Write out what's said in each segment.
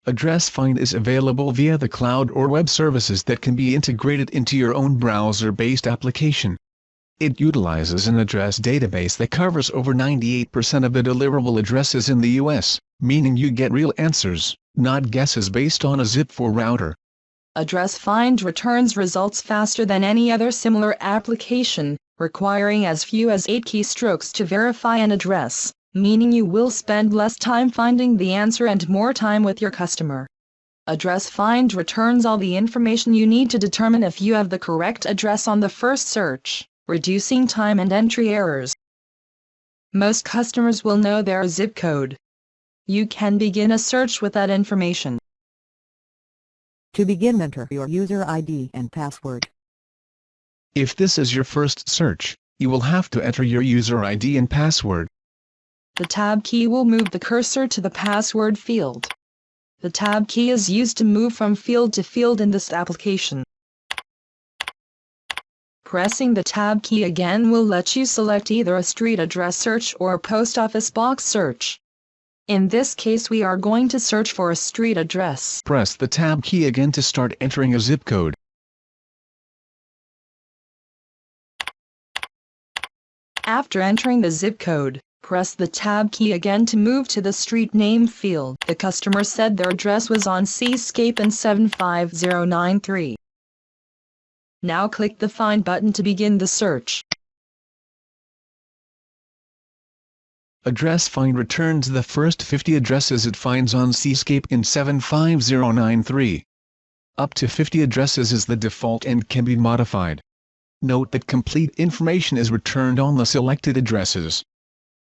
Address Find is available via the cloud or web services that can be integrated into your own browser-based application. It utilizes an address database that covers over 98% of the deliverable addresses in the US, meaning you get real answers, not guesses based on a zip4 router. Address Find returns results faster than any other similar application, requiring as few as 8 keystrokes to verify an address, meaning you will spend less time finding the answer and more time with your customer. Address Find returns all the information you need to determine if you have the correct address on the first search, reducing time and entry errors. Most customers will know their zip code. You can begin a search with that information. To begin, enter your user ID and password. If this is your first search, you will have to enter your user ID and password. The Tab key will move the cursor to the password field. The Tab key is used to move from field to field in this application. Pressing the Tab key again will let you select either a street address search or a post office box search. In this case, we are going to search for a street address. Press the Tab key again to start entering a zip code. After entering the zip code, press the Tab key again to move to the street name field. The customer said their address was on Seascape in 75093. Now click the Find button to begin the search. Address Find returns the first 50 addresses it finds on Seascape in 75093. Up to 50 addresses is the default and can be modified. Note that complete information is returned on the selected addresses.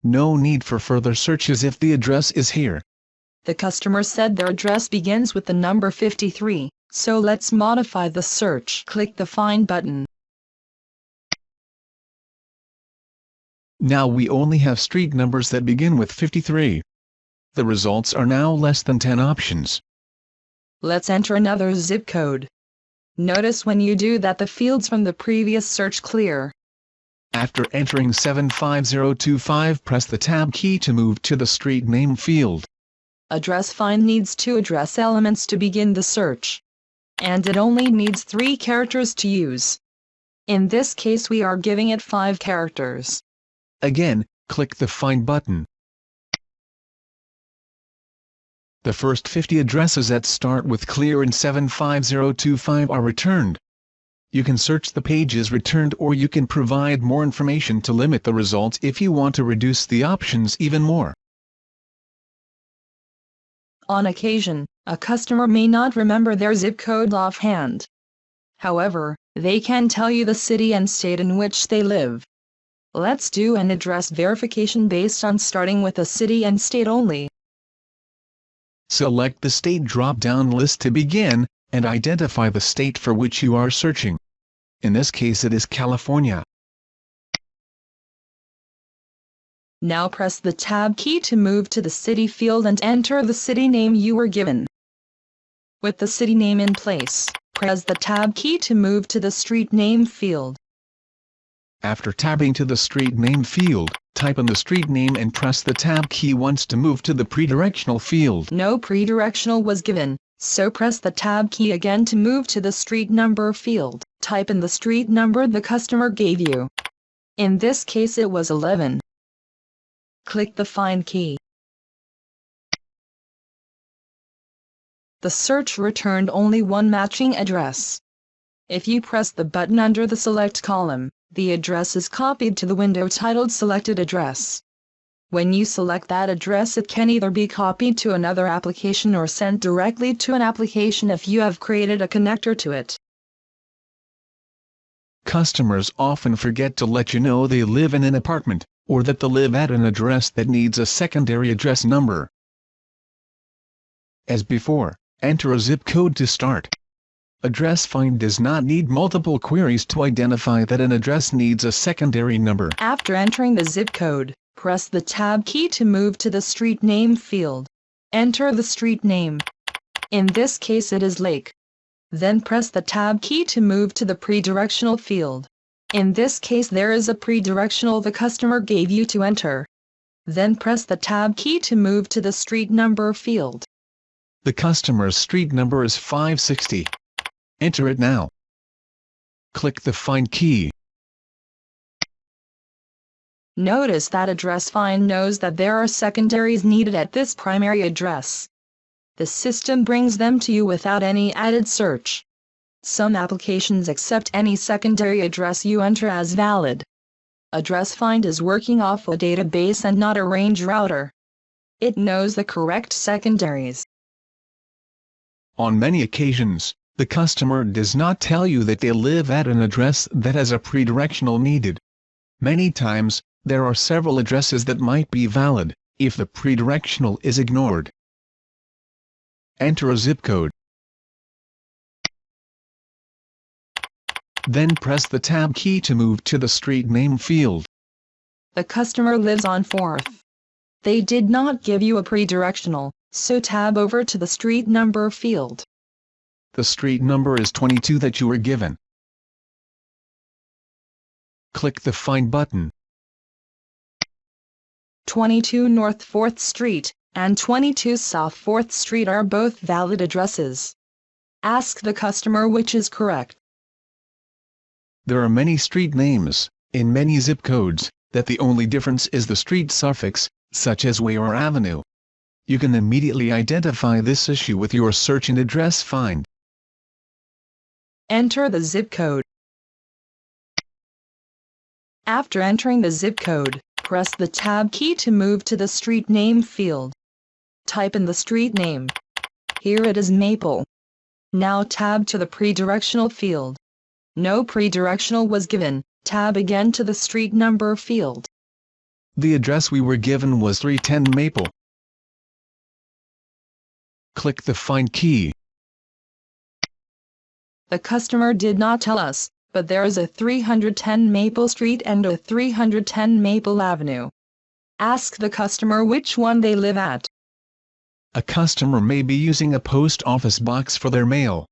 No need for further searches if the address is here. The customer said their address begins with the number 53, so let's modify the search. Click the Find button. Now we only have street numbers that begin with 53. The results are now less than 10 options. Let's enter another zip code. Notice when you do that the fields from the previous search clear. After entering 75025, press the Tab key to move to the street name field. Address Find needs 2 address elements to begin the search. And it only needs 3 characters to use. In this case, we are giving it 5 characters. Again, click the Find button. The first 50 addresses that start with clear in 75025 are returned. You can search the pages returned, or you can provide more information to limit the results if you want to reduce the options even more. On occasion, a customer may not remember their zip code offhand. However, they can tell you the city and state in which they live. Let's do an address verification based on starting with a city and state only. Select the state drop-down list to begin, and identify the state for which you are searching. In this case, it is California. Now press the Tab key to move to the city field and enter the city name you were given. With the city name in place, press the Tab key to move to the street name field. After tabbing to the street name field, type in the street name and press the Tab key once to move to the predirectional field. No predirectional was given, so press the Tab key again to move to the street number field. Type in the street number the customer gave you. In this case, it was 11. Click the Find key. The search returned only one matching address. If you press the button under the Select column, the address is copied to the window titled Selected Address. When you select that address, it can either be copied to another application or sent directly to an application if you have created a connector to it. Customers often forget to let you know they live in an apartment, or that they live at an address that needs a secondary address number. As before, enter a zip code to start. Address Find does not need multiple queries to identify that an address needs a secondary number. After entering the zip code, press the Tab key to move to the street name field. Enter the street name. In this case, it is Lake. Then press the Tab key to move to the predirectional field. In this case, there is a predirectional the customer gave you to enter. Then press the Tab key to move to the street number field. The customer's street number is 560. Enter it now. Click the Find key. Notice that Address Find knows that there are secondaries needed at this primary address. The system brings them to you without any added search. Some applications accept any secondary address you enter as valid. Address Find is working off a database and not a range router. It knows the correct secondaries. On many occasions, the customer does not tell you that they live at an address that has a predirectional needed. Many times, there are several addresses that might be valid, if the predirectional is ignored. Enter a zip code. Then press the Tab key to move to the street name field. The customer lives on 4th. They did not give you a predirectional, so tab over to the street number field. The street number is 22 that you were given. Click the Find button. 22 North 4th Street and 22 South 4th Street are both valid addresses. Ask the customer which is correct. There are many street names, in many zip codes, that the only difference is the street suffix, such as way or avenue. You can immediately identify this issue with your search in Address Find. Enter the zip code. After entering the zip code, press the Tab key to move to the street name field. Type in the street name. Here it is Maple. Now tab to the predirectional field. No predirectional was given, tab again to the street number field. The address we were given was 310 Maple. Click the Find key. The customer did not tell us, but there is a 310 Maple Street and a 310 Maple Avenue. Ask the customer which one they live at. A customer may be using a post office box for their mail.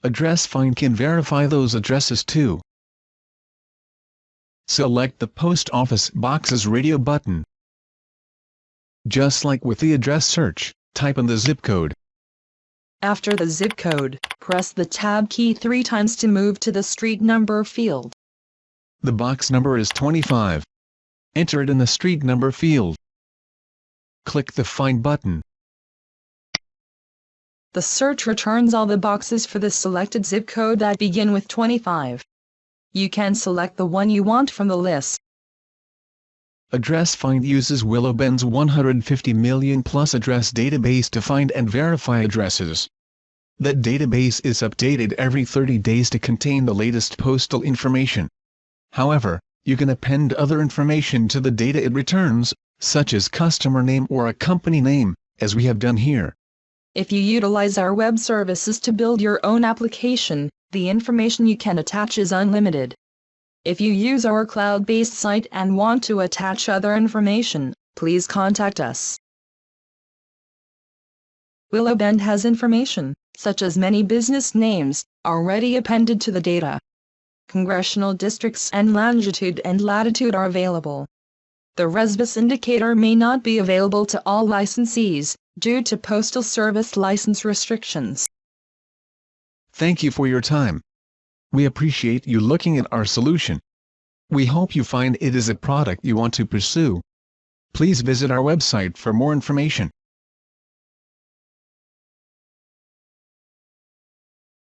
Address Find can verify those addresses too. Select the post office box's radio button. Just like with the address search, type in the zip code. After the zip code, press the Tab key 3 times to move to the street number field. The box number is 25. Enter it in the street number field. Click the Find button. The search returns all the boxes for the selected zip code that begin with 25. You can select the one you want from the list. Address Find uses Willowbend's 150 million plus address database to find and verify addresses. That database is updated every 30 days to contain the latest postal information. However, you can append other information to the data it returns, such as customer name or a company name, as we have done here. If you utilize our web services to build your own application, the information you can attach is unlimited. If you use our cloud-based site and want to attach other information, please contact us. Willowbend has information, such as many business names, already appended to the data. Congressional districts and longitude and latitude are available. The RESBUS indicator may not be available to all licensees, due to Postal Service license restrictions. Thank you for your time. We appreciate you looking at our solution. We hope you find it is a product you want to pursue. Please visit our website for more information.